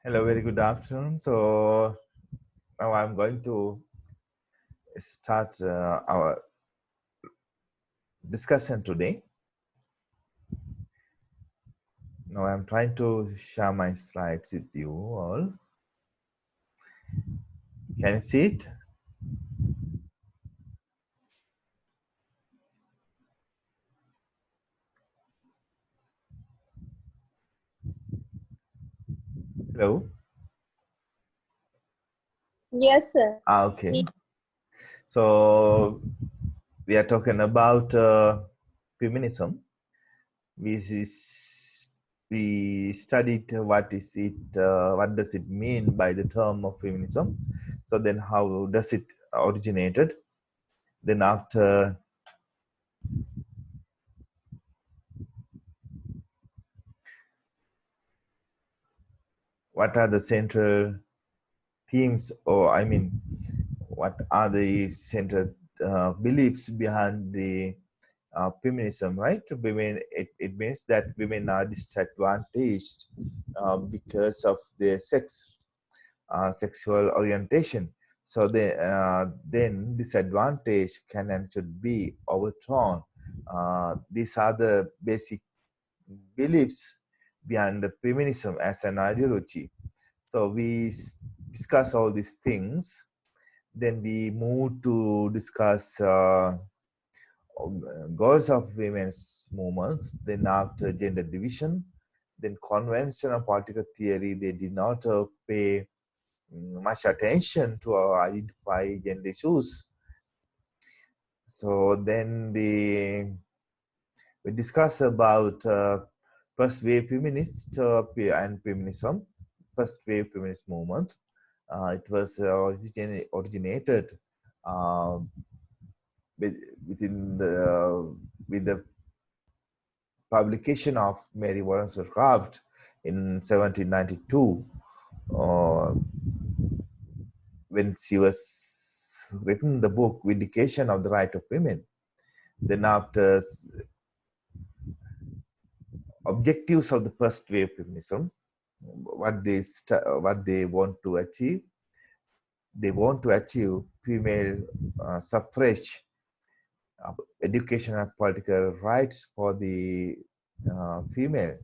Hello, very good afternoon. So now I'm going to start our discussion today. Now I'm trying to share my slides with you all. Can you see it? Hello? Yes, sir. Okay. So we are talking about feminism. We studied what is it, what does it mean by the term of feminism? So then how does it originated? Then after what are the central themes, or I mean, what are the central beliefs behind the feminism, right? Women, it means that women are disadvantaged because of their sexual orientation. So then disadvantage can and should be overthrown. These are the basic beliefs behind the feminism as an ideology. So we discuss all these things. Then we move to discuss goals of women's movement. Then after gender division, then conventional political theory, they did not pay much attention to identify gender issues. So then we discuss about first wave feminist and feminism, first wave feminist movement. It was originated uh, within with the publication of Mary Wollstonecraft in 1792, uh, when she was written the book Vindication of the Right of Women. Then after objectives of the first wave feminism, what they want to achieve, they want to achieve female suffrage, education and political rights for the female.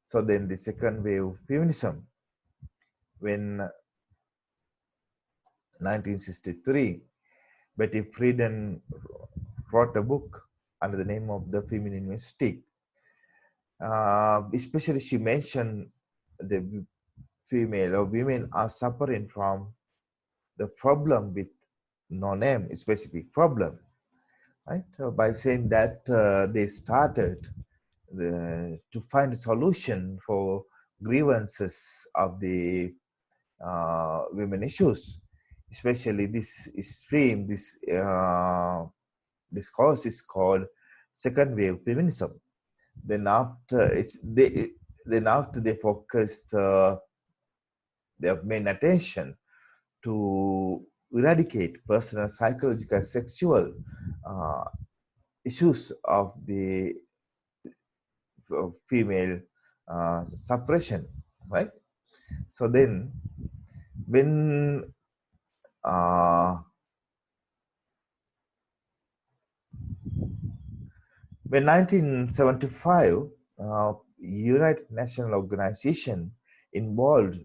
So then the second wave feminism, when 1963, Betty Friedan wrote a book under the name of The Feminine Mystique. Especially she mentioned the female or women are suffering from the problem with no name, a specific problem, right? By saying that they started to find a solution for grievances of the women issues, especially this stream, this course is called second wave feminism. Then after they focused their main attention to eradicate personal, psychological, sexual uh, issues of the female suppression, right? So then, when uh, when 1975, United Nations Organization involved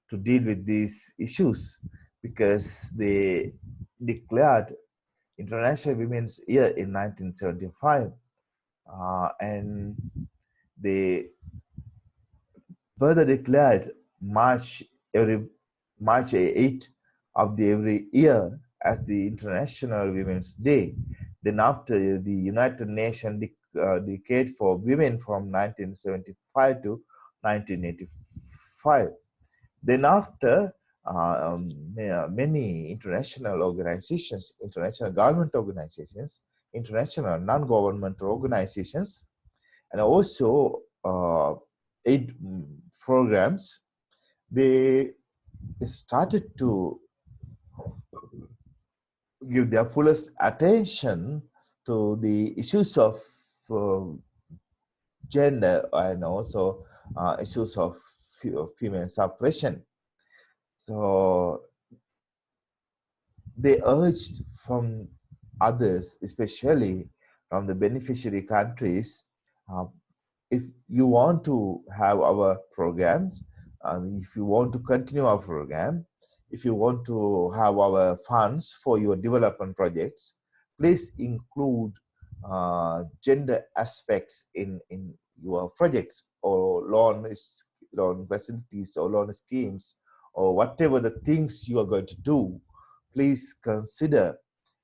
to deal with these issues because they declared International Women's Year in 1975, and they further declared March 8 of the every year as the International Women's Day. Then after the United Nations decade for women from 1975 to 1985. Then after many international organizations, international government organizations, international non-governmental organizations, and also aid programs, they started to give their fullest attention to the issues of uh, gender and also issues of female suppression. So they urged from others, especially from the beneficiary countries, uh, if you want to have our programs, if you want to continue our program, if you want to have our funds for your development projects, please include gender aspects in your projects or loan facilities or loan schemes or whatever the things you are going to do. Please consider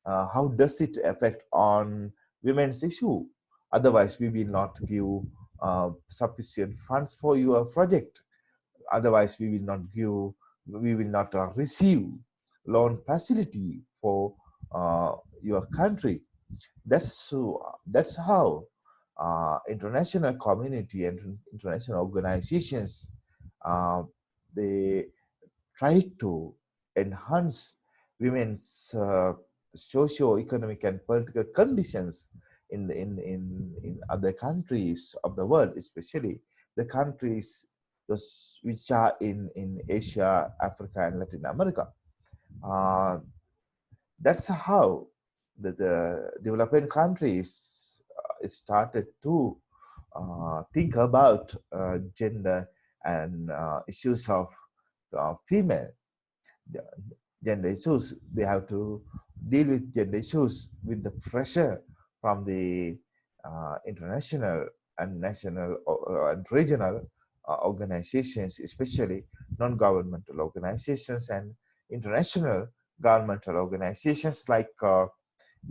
how does it affect on women's issue. Otherwise, we will not give sufficient funds for your project. Otherwise, we will not receive loan facility for your country. That's how international community and international organizations uh, they try to enhance women's socio-economic and political conditions in other countries of the world, especially the countries those which are in Asia, Africa, and Latin America. Uh, that's how the developing countries started to think about gender and issues of female gender issues. They have to deal with gender issues with the pressure from the international and national and regional organizations, especially non-governmental organizations and international governmental organizations like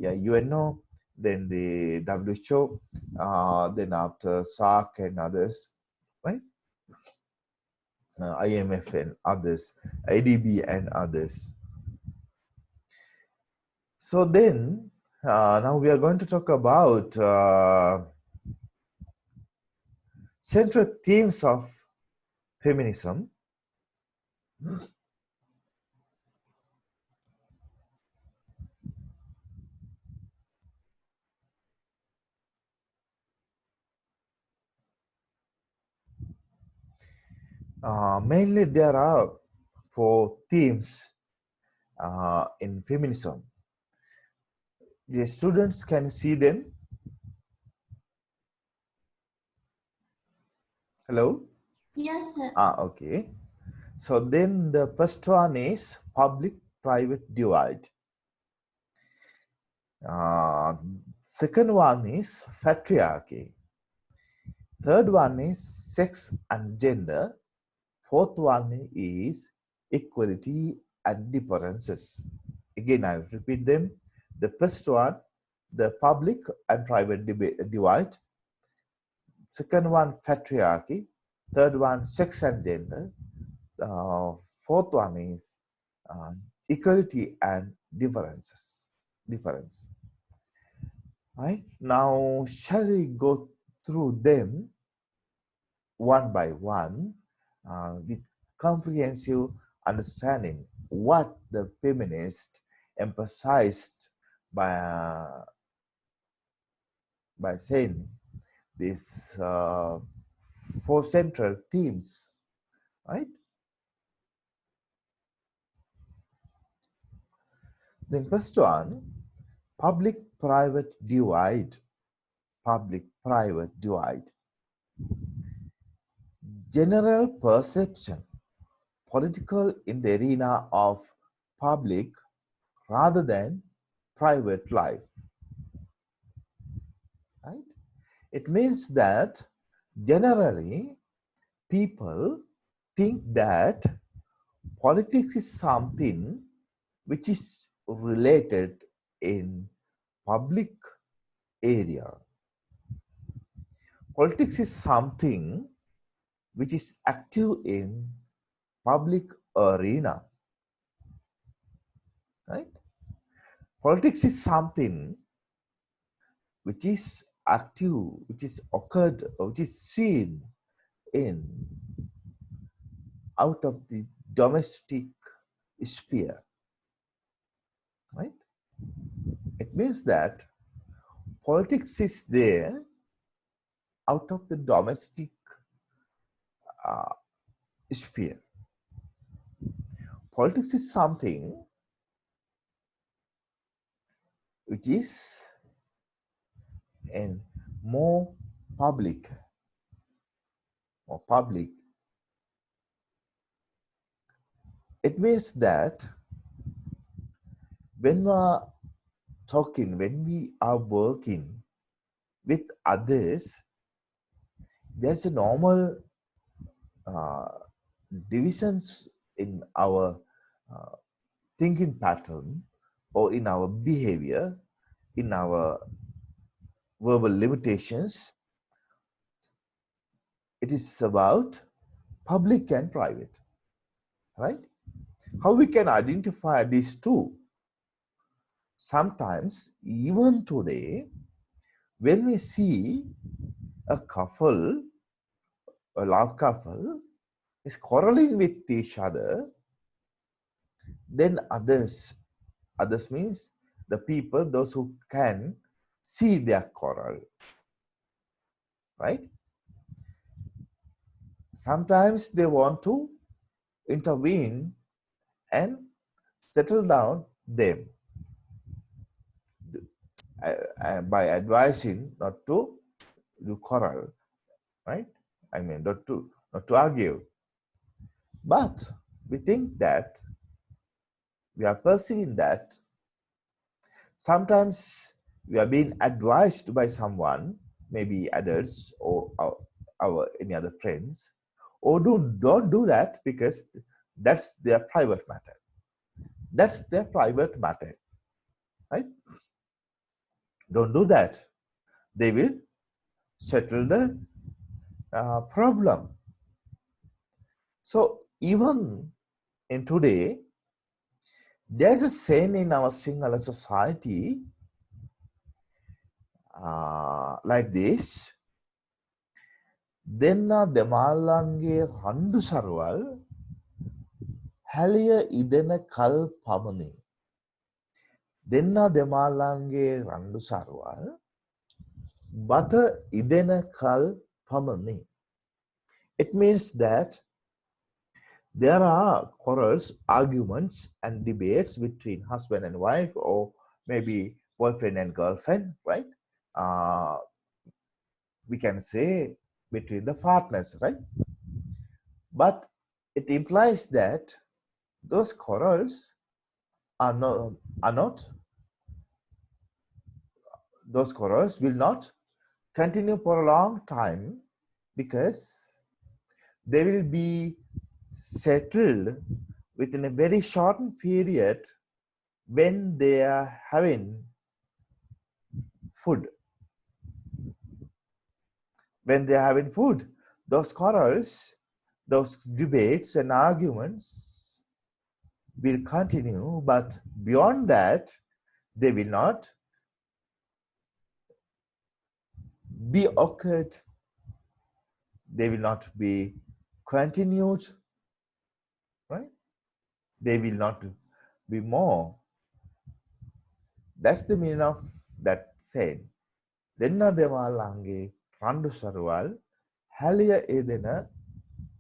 UNO, then the WHO, then after SARC and others, right? IMF and others, IDB and others. So then, now we are going to talk about central themes of feminism. Mainly there are 4 themes in feminism. The students can see them. Hello? Yes, sir. Okay. So then the first one is public-private divide. Second one is patriarchy. Third one is sex and gender. Fourth one is equality and differences. Again, I will repeat them. The first one, the public and private divide. Second one, patriarchy. Third one, sex and gender. Fourth one is uh, equality and differences. Difference. Right now, shall we go through them one by one with comprehensive understanding what the feminist emphasized by saying these 4 central themes, right? Then first one, public-private divide. Public-private divide. General perception, political in the arena of public rather than private life, right? It means that generally people think that politics is something which is related in public area. Politics is something which is active in public arena, right? Politics is something which is active, which is occurred, which is seen in out of the domestic sphere, right? It means that politics is there out of the domestic uh, sphere. Politics is something which is in more public or public. It means that when we are talking, when we are working with others, there's a normal uh, divisions in our uh, thinking pattern or in our behavior, in our verbal limitations. It is about public and private, right? How we can identify these two? Sometimes, even today, when we see a couple, a love couple, is quarreling with each other, then others means the people, those who can see their quarrel, right? Sometimes they want to intervene and settle down them by advising not to do quarrel, right? I mean, not to argue. But we think that we are perceiving that sometimes we are being advised by someone, maybe adults or our any other friends, or don't do that because that's their private matter. That's their private matter, right? Don't do that. They will settle the problem. So even in today, there's a saying in our Sinhala society like this: දෙන්නා දෙමාල්ලන්ගේ රණ්ඩු සරුවල් හැලිය ඉදෙන කල් පමණි. දෙන්නා දෙමාල්ලන්ගේ රණ්ඩු සරුවල් බත ඉදෙන කල් පමණි. It means that there are quarrels, arguments, and debates between husband and wife, or maybe boyfriend and girlfriend, right? We can say between the partners, right? But it implies that those quarrels are not those quarrels will not continue for a long time because they will be settled within a very short period when they are having food. When they are having food, those quarrels, those debates and arguments will continue, but beyond that, they will not be occurred. They will not be continued, right? They will not be more. That's the meaning of that saying. දෙන්න දෙමාල්ලන්ගේ රණ්ඩු සරුවල් හැලිය එදෙන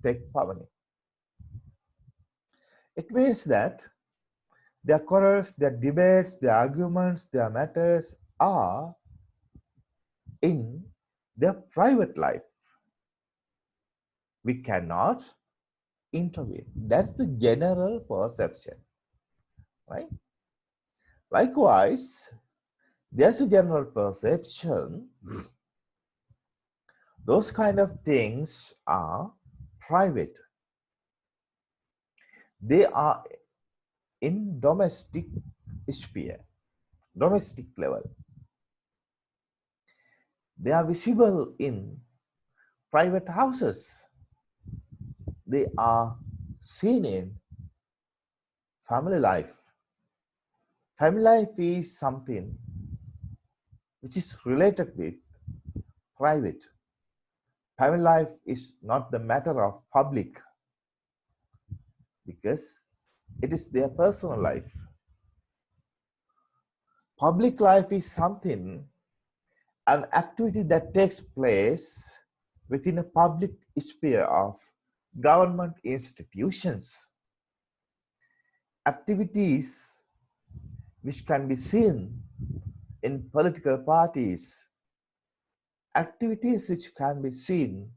තෙක් පවනි. It means that their quarrels, their debates, their arguments, their matters are in their private life. We cannot intervene. That's the general perception, right? Likewise, there's a general perception those kind of things are private. They are in domestic sphere, domestic level. They are visible in private houses. They are seen in family life. Family life is something which is related with private. Family life is not the matter of public because it is their personal life. Public life is something, an activity that takes place within a public sphere of government institutions, activities which can be seen in political parties, activities which can be seen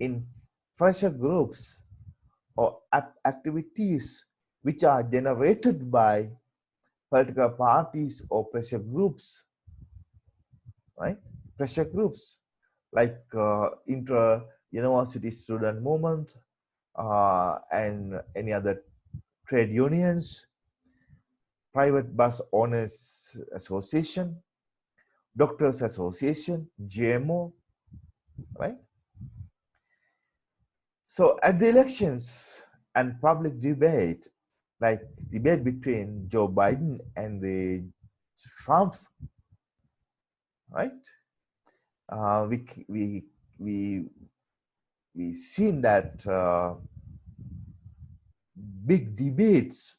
in pressure groups, or activities which are generated by political parties or pressure groups, right? Pressure groups like intra-university student movement and any other trade unions, private bus owners association, doctors association, GMO, right? So at the elections and public debate, like debate between Joe Biden and the Trump, right? Uh, we we we we seen that big debates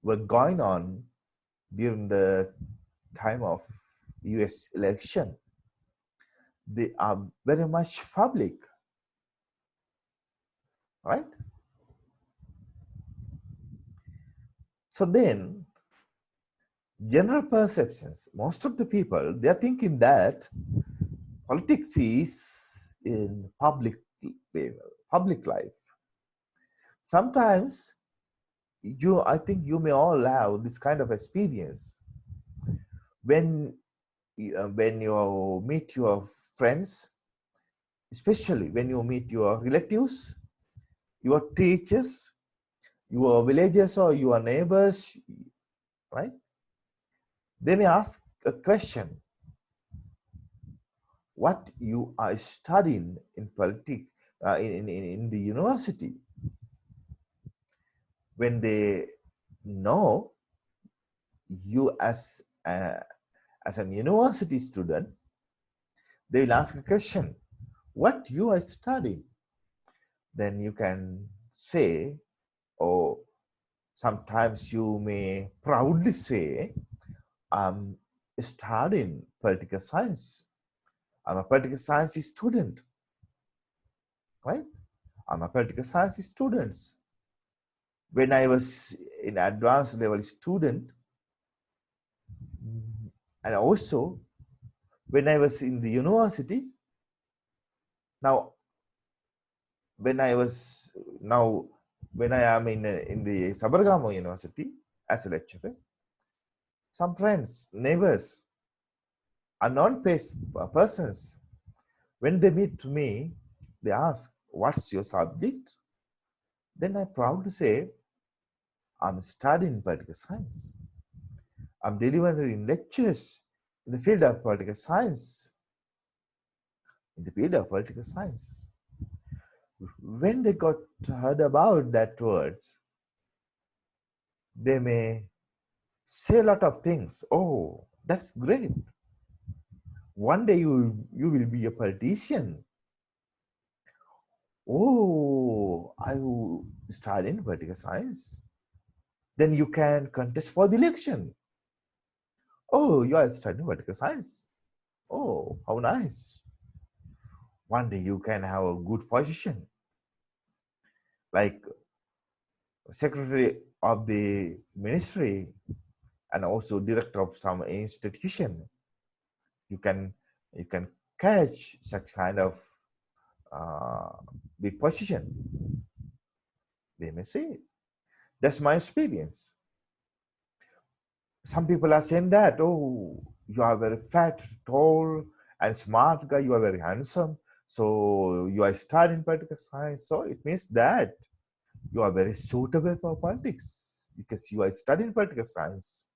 were going on during the time of U.S. election. They are very much public, right? So then, general perceptions, most of the people, they're thinking that politics is in public level, public life. Sometimes I think you may all have this kind of experience when you meet your friends, especially when you meet your relatives, your teachers, your villagers or your neighbors, right? They may ask a question, what you are studying in politics in the university. When they know you as an university student, they will ask a question, what you are studying. Then you can say, or sometimes you may proudly say, I'm studying political science. I'm a political science student, right? I'm a political science student. When I was in advanced level student, and also when I was in the university, now when I was now when I am in the Sabargama University as a lecturer, some friends, neighbors, unknown persons, when they meet me, they ask, "What's your subject?" Then I proudly say, "I'm studying political science. I'm delivering lectures in the field of political science." In the field of political science. When they got heard about that words, they may say a lot of things. Oh, that's great. One day you will be a politician. Oh, I will study in political science. Then you can contest for the election. Oh, you are studying political science. Oh, how nice. One day you can have a good position, like secretary of the ministry and also director of some institution. You can catch such kind of big position. They may say it. That's my experience. Some people are saying that, oh, you are very fat, tall, and smart guy. You are very handsome. So you are studying political science. So it means that you are very suitable for politics because you are studying political science.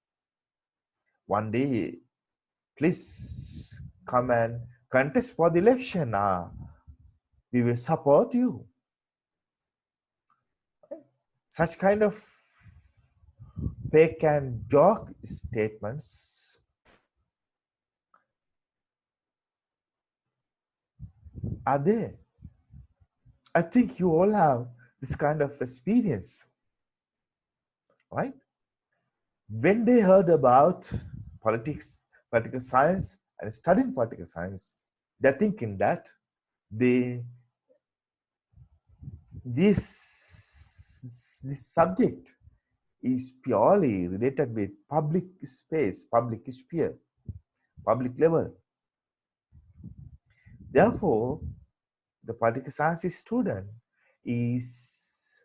One day, please come and contest for the election. We will support you. Such kind of fake and joke statements are there. I think you all have this kind of experience, right? When they heard about politics, political science, and studying political science, they're thinking that they this subject is purely related with public space, public sphere, public level. Therefore, the political science student is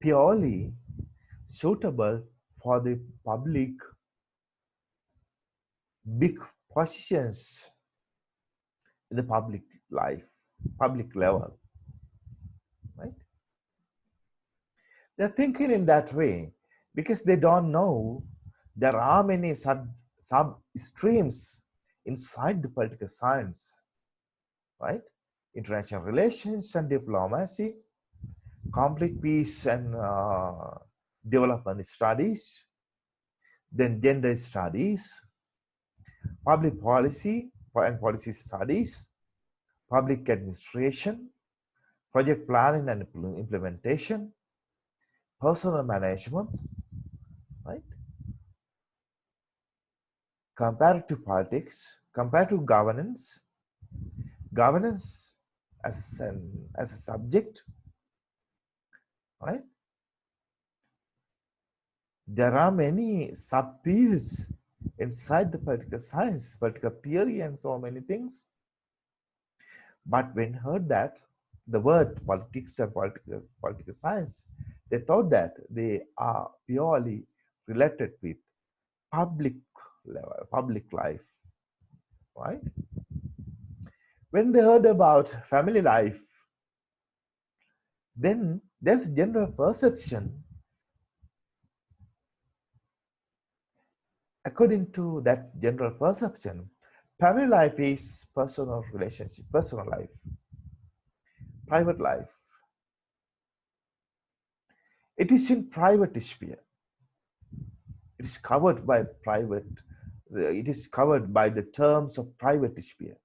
purely suitable for the public big positions in the public life, public level, right? They're thinking in that way because they don't know there are many sub streams inside the political science, right? International relations and diplomacy, conflict peace and development studies, then gender studies, public policy and policy studies, public administration, project planning and implementation, personal management, right? Comparative politics, comparative governance, governance as a subject, right? There are many subfields inside the political science, political theory, and so many things. But when heard that the word politics and political science, they thought that they are purely related with public level, public life, right? When they heard about family life, then there's general perception. According to that general perception, family life is personal relationship, personal life, private life. It is in private sphere. It is covered by private, it is covered by the terms of private sphere,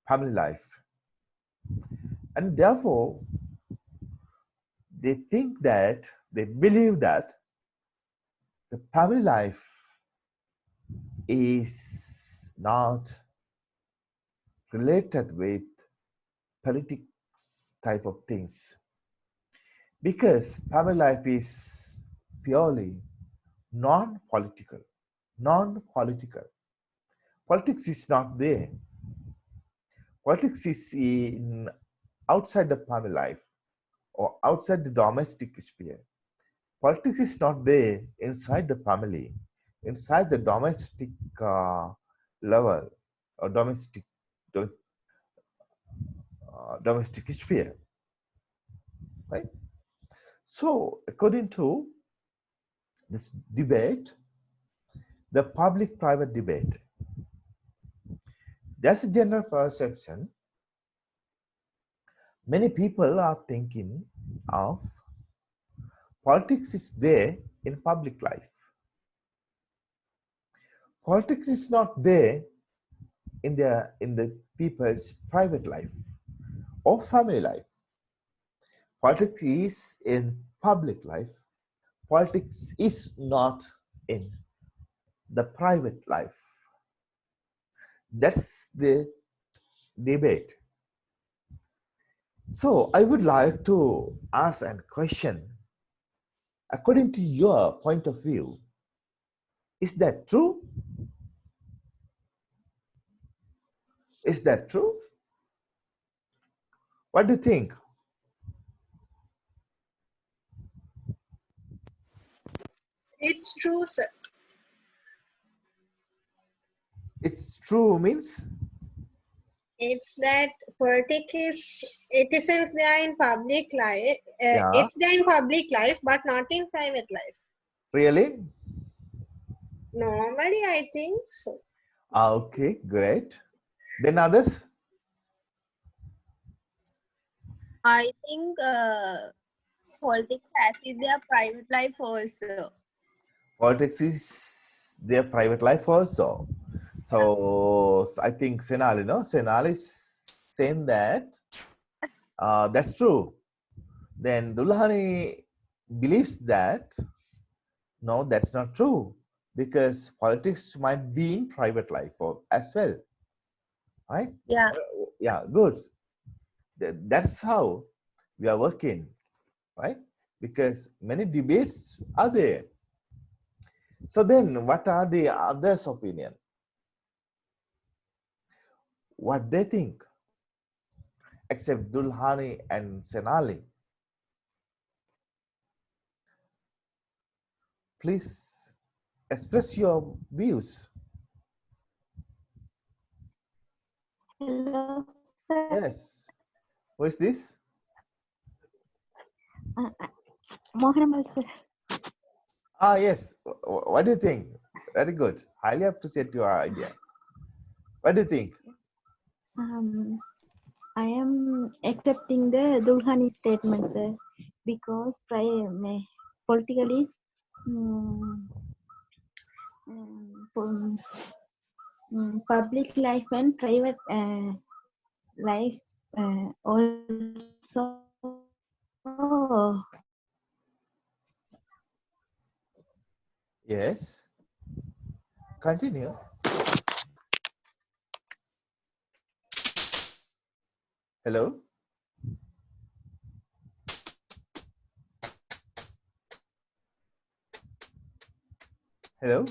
family life. And therefore, they think that, they believe that the family life is not related with politics type of things, because family life is purely non-political. Non-political. Politics is not there. Politics is in outside the family life or outside the domestic sphere. Politics is not there inside the family, inside the domestic level or domestic sphere, right? So, according to this debate, the public-private debate, there's a general perception. Many people are thinking of politics is there in public life. Politics is not there in the people's private life or family life. Politics is in public life. Politics is not in the private life. That's the debate. So I would like to ask a question. According to your point of view, is that true? Is that true? What do you think? It's true, sir. It's true means? It's that politics it isn't there in public life. Yeah, It's there in public life, but not in private life. really? Normally, I think so. Okay, great. Then others? I think politics has is their private life also. Politics is their private life also. So I think Senal, Senal is saying that that's true. Then Dulhani believes that no, that's not true, because politics might be in private life as well, right? Yeah. Yeah, good. That's how we are working, right? Because many debates are there. So then what are the others' opinion? What they think? Except Dulhani and Senali. Please express your views. Hello, sir. Yes. Who is this? Mohan, sir. Ah, yes. What do you think? Very good. Highly appreciate your idea. What do you think? Um, I am accepting the Dulhani statement, sir, because politically, um, public life and private life also Yes. Continue. Hello. Hello.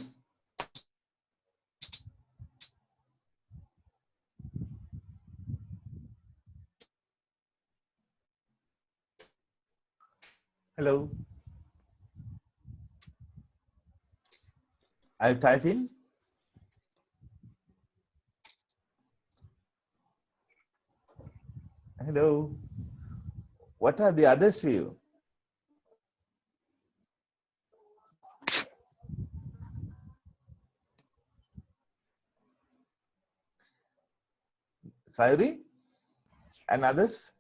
Hello. I'll type in. Hello. What are the others view? Sayuri and others?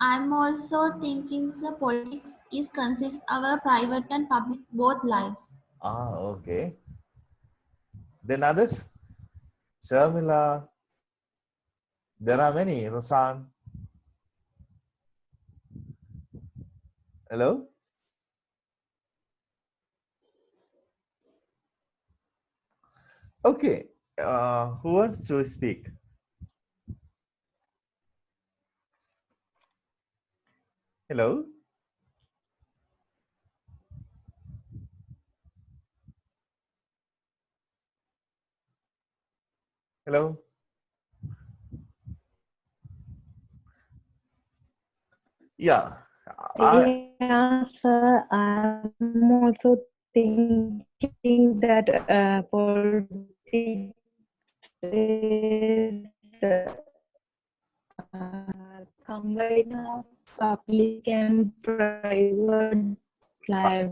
I'm also thinking the politics is consist our private and public both lives. Ah, okay. Then others? Sharmila. There are many. Rosan. Hello. Okay. Who wants to speak? Hello. Hello. Yeah. yeah, sir. I'm also thinking that politics is combine of public and private life.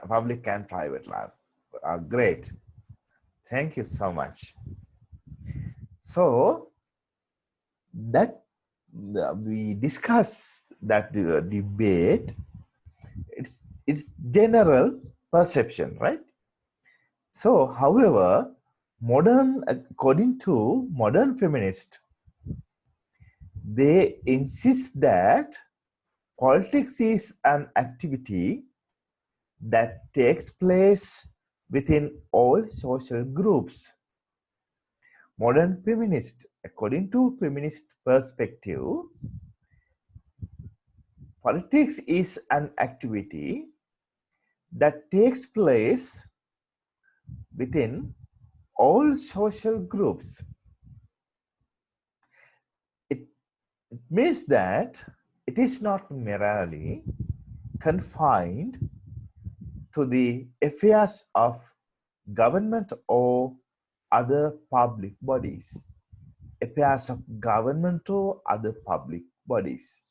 Public and private lab. Great. Thank you so much. So that we discuss that debate. It's general perception, right? So, however, according to modern feminists, they insist that politics is an activity that takes place within all social groups. Modern feminist, according to feminist perspective, politics is an activity that takes place within all social groups. It means that it is not merely confined to the affairs of government or other public bodies. Affairs of government or other public bodies.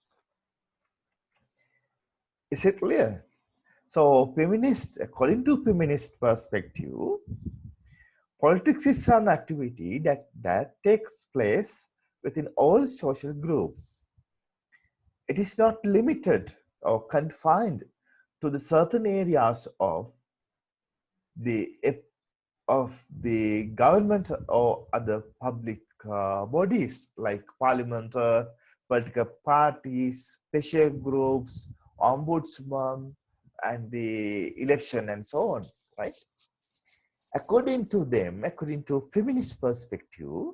Is it clear? So, according to feminist perspective, politics is an activity that takes place within all social groups. It is not limited or confined to the certain areas the the government or other public bodies like parliament, political parties, special groups, ombudsman, and the election and so on, right? According to them, according to feminist perspective,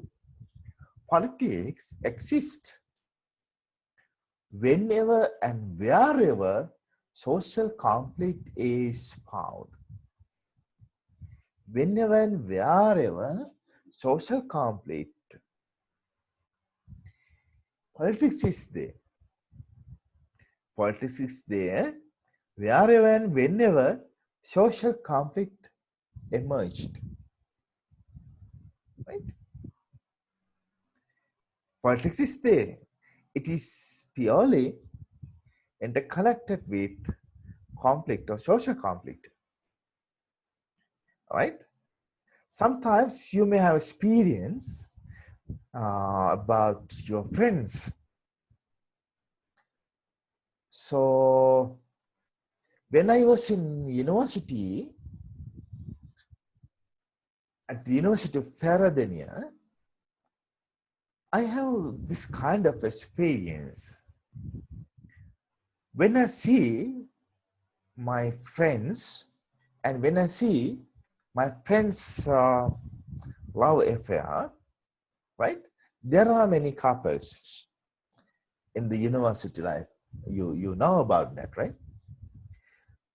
politics exists whenever and wherever social conflict is found. Whenever and wherever social conflict, politics is there. Politics is there wherever and whenever social conflict emerged. Right? Politics is there. It is purely interconnected with conflict or social conflict. Right? Sometimes you may have experience about your friends. So when I was in university, at the University of Feradenia, I have this kind of experience. When I see my friends and when I see my friends' love affair, right? There are many couples in the university life. You know about that, right?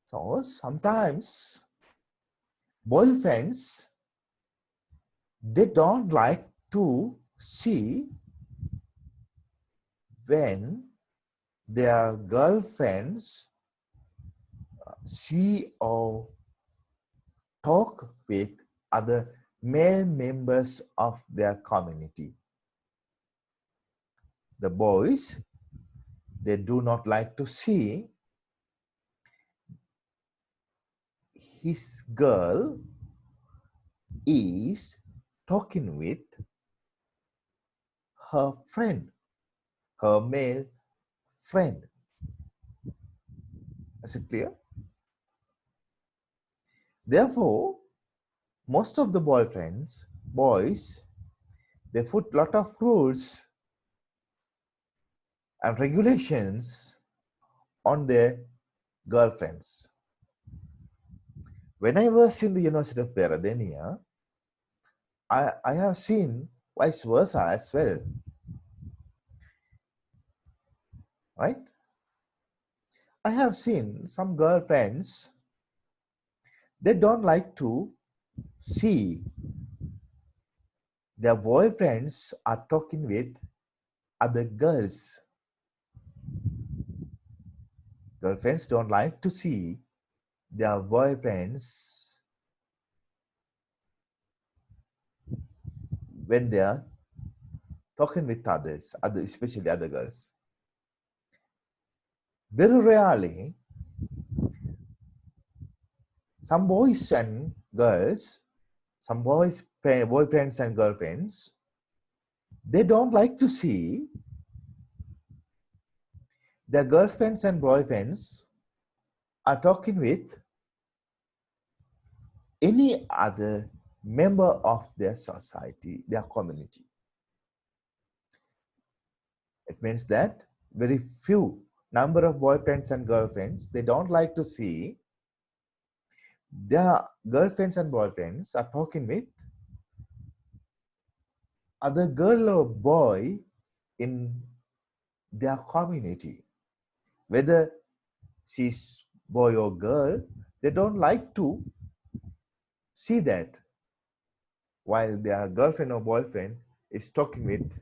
So sometimes boyfriends, they don't like to see when their girlfriends see or talk with other male members of their community. The boys, they do not like to see his girl is talking with her friend, her male friend. Is it clear? Therefore, most of the boys, they put lot of rules and regulations on their girlfriends. When I was in the University of Peradeniya, I have seen vice versa as well, right? I have seen some girlfriends, they don't like to see their boyfriends are talking with other girls. Girlfriends don't like to see their boyfriends when they are talking with others, especially other girls. Very rarely, some boys and girls, some boyfriends and girlfriends, they don't like to see their girlfriends and boyfriends are talking with any other member of their society, their community. It means that very few number of boyfriends and girlfriends, they don't like to see their girlfriends and boyfriends are talking with other girl or boy in their community. Whether she's boy or girl, they don't like to see that while their girlfriend or boyfriend is talking with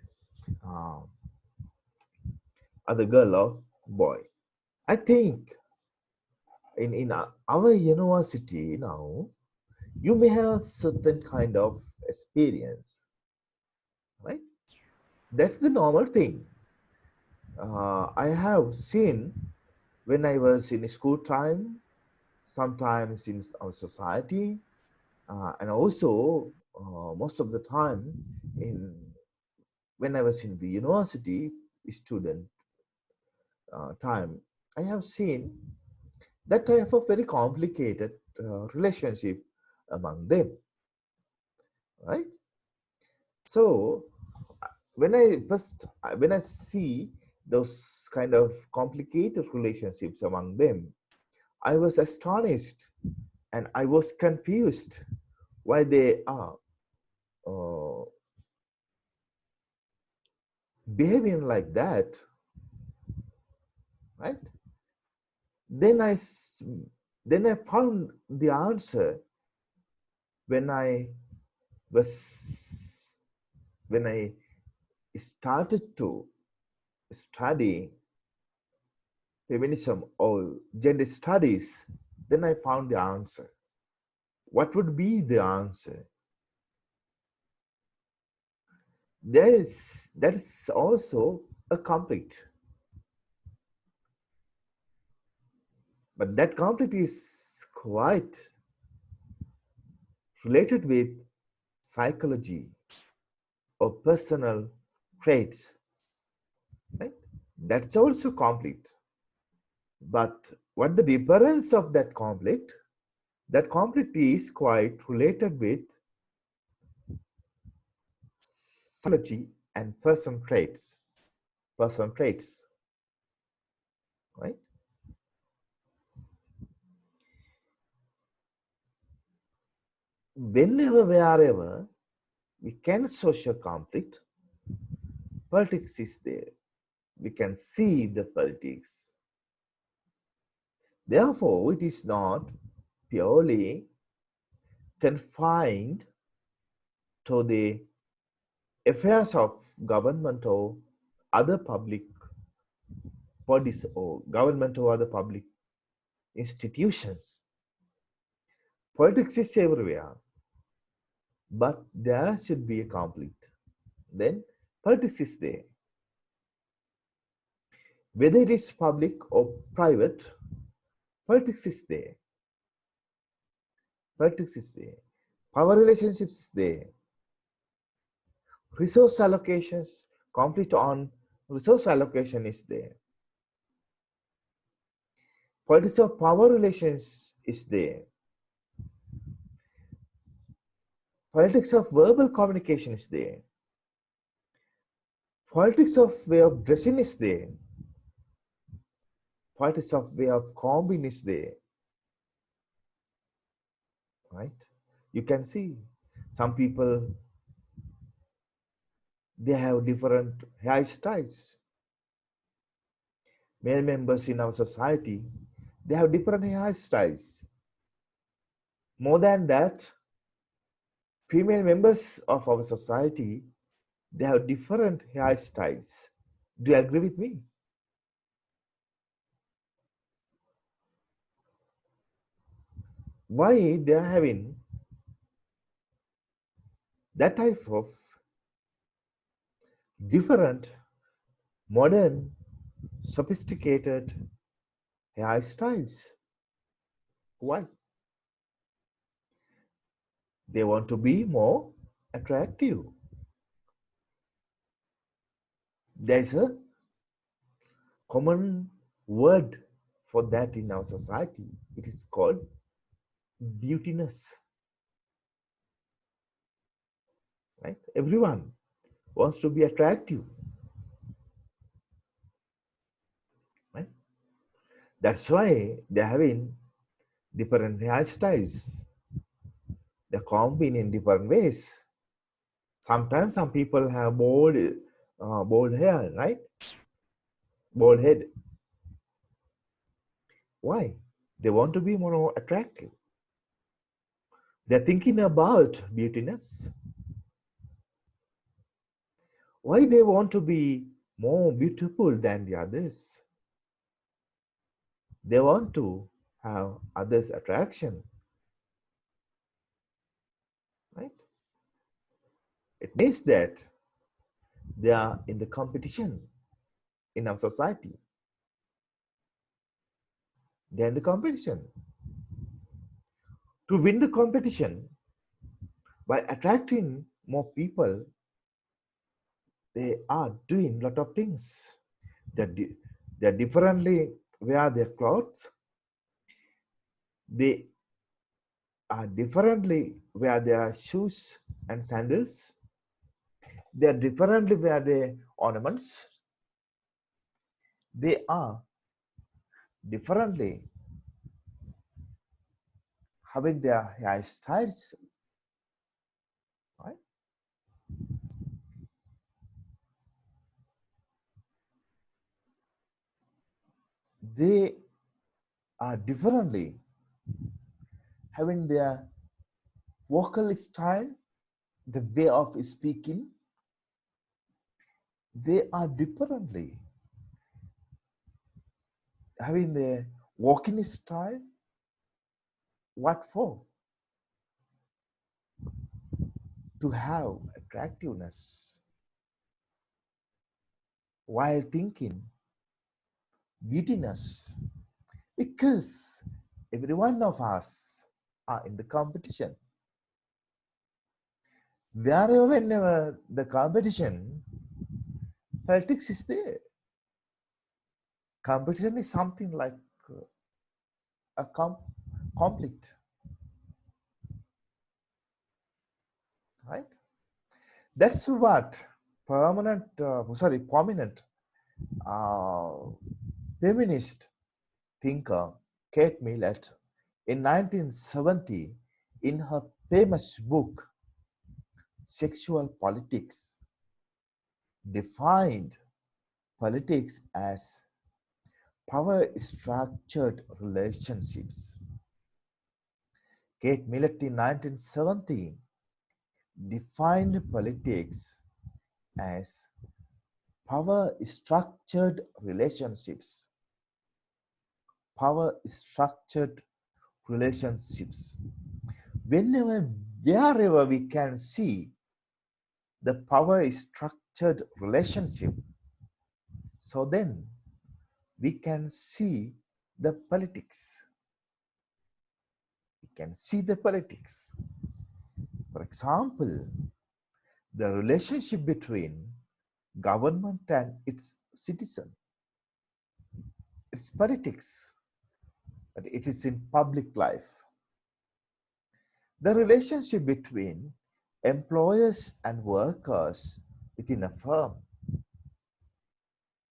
other girl or boy. I think in our university now, you may have certain kind of experience, right? That's the normal thing. I have seen when I was in school time, sometimes in our society, and also most of the time when I was in the university student time, I have seen that type of very complicated relationship among them, right? So when I see those kind of complicated relationships among them, I was astonished and I was confused why they are uh, behaving like that, right? Then then I found the answer when I was when I started to study feminism or gender studies. Then I found the answer. What would be the answer? That is also a conflict, but that conflict is quite related with psychology or personal traits, right? That's also conflict. But what the difference of that conflict? That conflict is quite related with psychology and person traits, right? Whenever, wherever we can social conflict, politics is there. We can see the politics. Therefore, it is not purely confined to the affairs of government or other public bodies or government or other public institutions. Politics is everywhere, but there should be a conflict. Then politics is there. Whether it is public or private, politics is there. Politics is there. Power relationships is there. Resource allocations, conflict on resource allocation is there. Politics of power relations is there. Politics of verbal communication is there. Politics of way of dressing is there. Politics of way of combing is there. Right? You can see some people, they have different hairstyles. Male members in our society, they have different hairstyles. More than that, female members of our society, they have different hairstyles. Do you agree with me? Why they are having that type of different, modern, sophisticated hairstyles? Why? They want to be more attractive. There's a common word for that in our society. It is called beautiness. Right? Everyone wants to be attractive. Right? That's why they're having different hairstyles. They're combing in different ways. Sometimes some people have bald hair, right? Bald head. Why? They want to be more attractive. They're thinking about beautiness. Why they want to be more beautiful than the others? They want to have others' attraction. Right? It means that they are in the competition in our society. They're in the competition. To win the competition, by attracting more people, they are doing a lot of things. They're differently wear their clothes. They are differently wear their shoes and sandals. They are differently wear their ornaments. They are differently having their hairstyles. Right? they are differently having their vocal style, the way of speaking, they are differently having their walking style. What for? To have attractiveness while thinking beautiness, because every one of us are in the competition. Wherever, whenever the competition, politics is there. Competition is something like a conflict, right? That's what prominent uh, feminist thinker Kate Millett in 1970 in her famous book Sexual Politics defined politics as power structured relationships. Kate Millett in 1970 defined politics as power structured relationships. Power structured relationships. Whenever, wherever we can see the power structured relationship, so then we can see the politics. We can see the politics. For example, the relationship between government and its citizen. It's politics, but it is in public life. The relationship between employers and workers within a firm,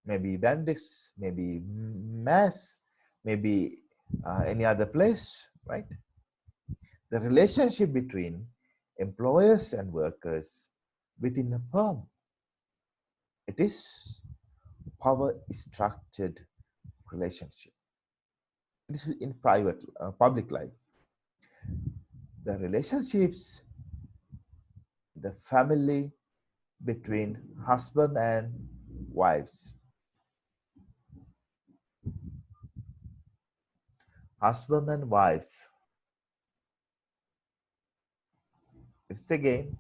maybe Bendix, maybe Mass, maybe any other place, right? The relationship between employers and workers within a firm, it is power structured relationship. It is in private, public life. The relationships, the family between husband and wives, husband and wives, it's again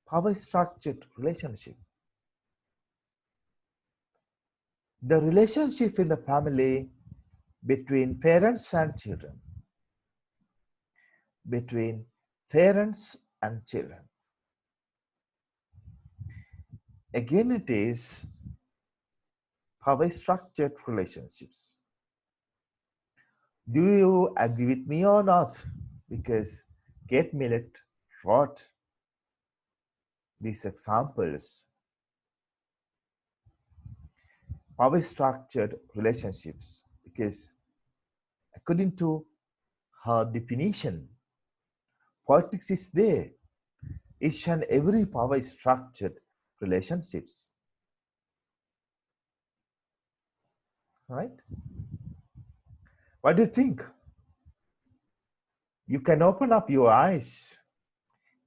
power structured relationship. The relationship in the family between parents and children, between parents and children, again it is power structured relationships. Do you agree with me or not? Because Kate Millett wrote these examples, power structured relationships, because according to her definition, politics is there. Each and every power structured relationships, right? What do you think? You can open up your eyes.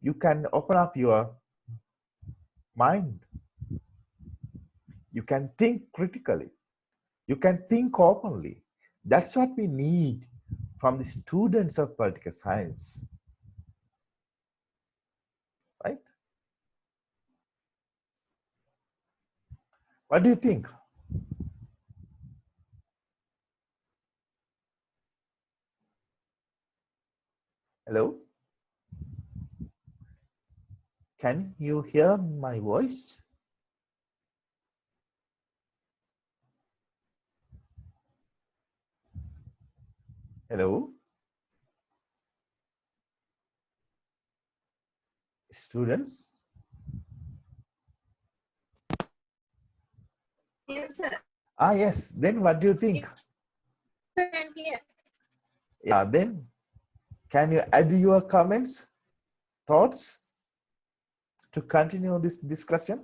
You can open up your mind. You can think critically. You can think openly. That's what we need from the students of political science, right? What do you think? Hello? Can you hear my voice? Hello? Students? Yes, sir. Ah, yes. Then what do you think? Yes, sir, I'm here. Yeah, then can you add your comments, thoughts to continue this discussion?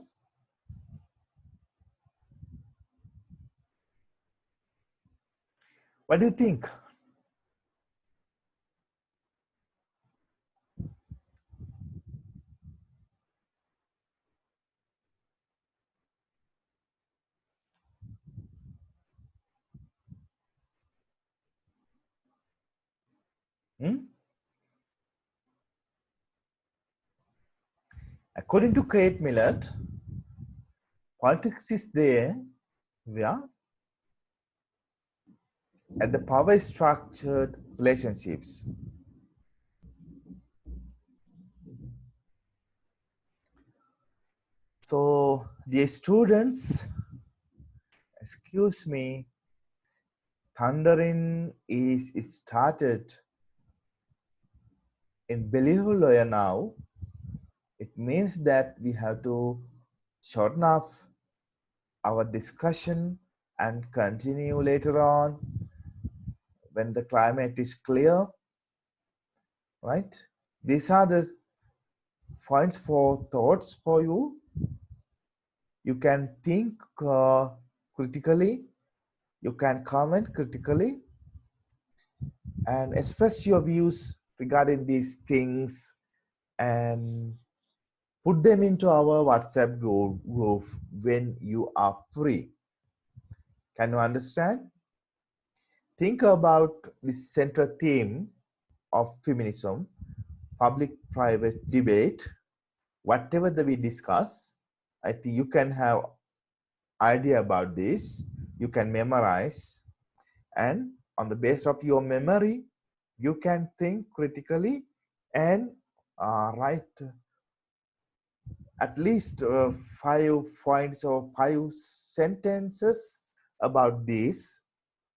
What do you think? Hmm? According to Kate Millett, politics is there, yeah, at the power structured relationships. So, dear students, excuse me, thundering is started in Belihuloya now. It means that we have to shorten up our discussion and continue later on when the climate is clear, right? These are the points for thoughts for you. You can think critically, you can comment critically, and express your views regarding these things and put them into our WhatsApp group when you are free. Can you understand? Think about the central theme of feminism, public-private debate, whatever that we discuss. I think you can have idea about this. You can memorize, and on the base of your memory, you can think critically and write at least 5 points or 5 sentences about this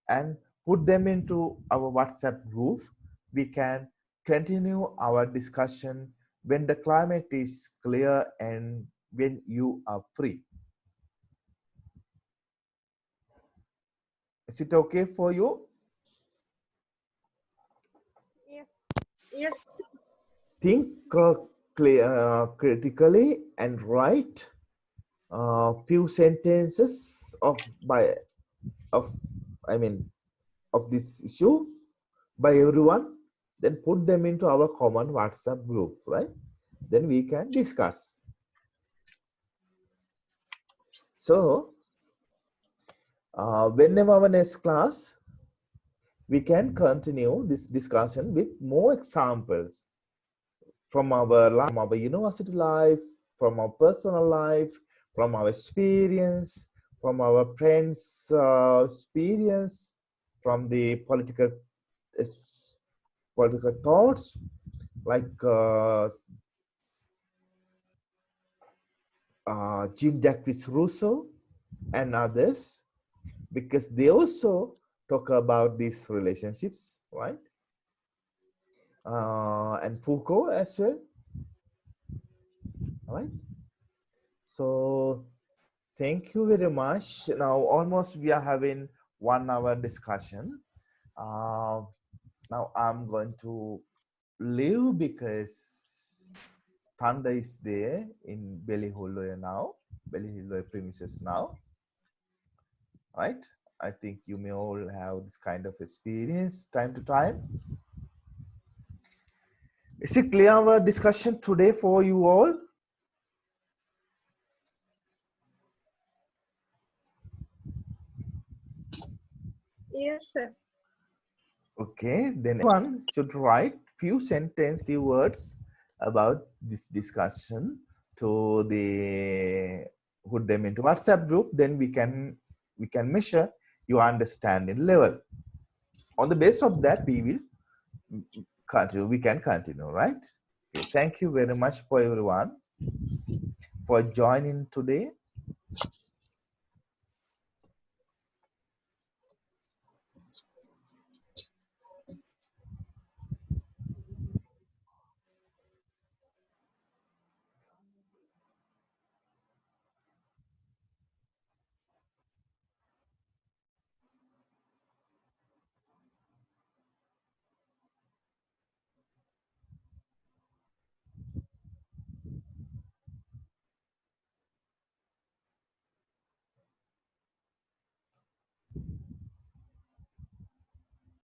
and put them into our WhatsApp group. We can continue our discussion when the climate is clear and when you are free. Is it okay for you? Yes. Yes. Think critically and write a few sentences of I mean of this issue by everyone, then put them into our common WhatsApp group, right? Then we can discuss. So whenever our next class, we can continue this discussion with more examples from our life, from our university life, from our personal life, from our experience, from our friends' experience, from the political thoughts, like Jean-Jacques Rousseau and others, because they also talk about these relationships, right? And Foucault as well, right? So thank you very much. Now almost we are having 1 hour discussion. Now I'm going to leave because thunder is there in Belihuloya now, Belihuloya premises now, right? I think you may all have this kind of experience time to time. Is it clear our discussion today for you all? Yes, sir. Okay, then one should write few sentences, few words about this discussion to the put them into WhatsApp group. Then we can measure your understanding level. On the basis of that, we will continue. We can continue, right? Okay, thank you very much for everyone for joining today.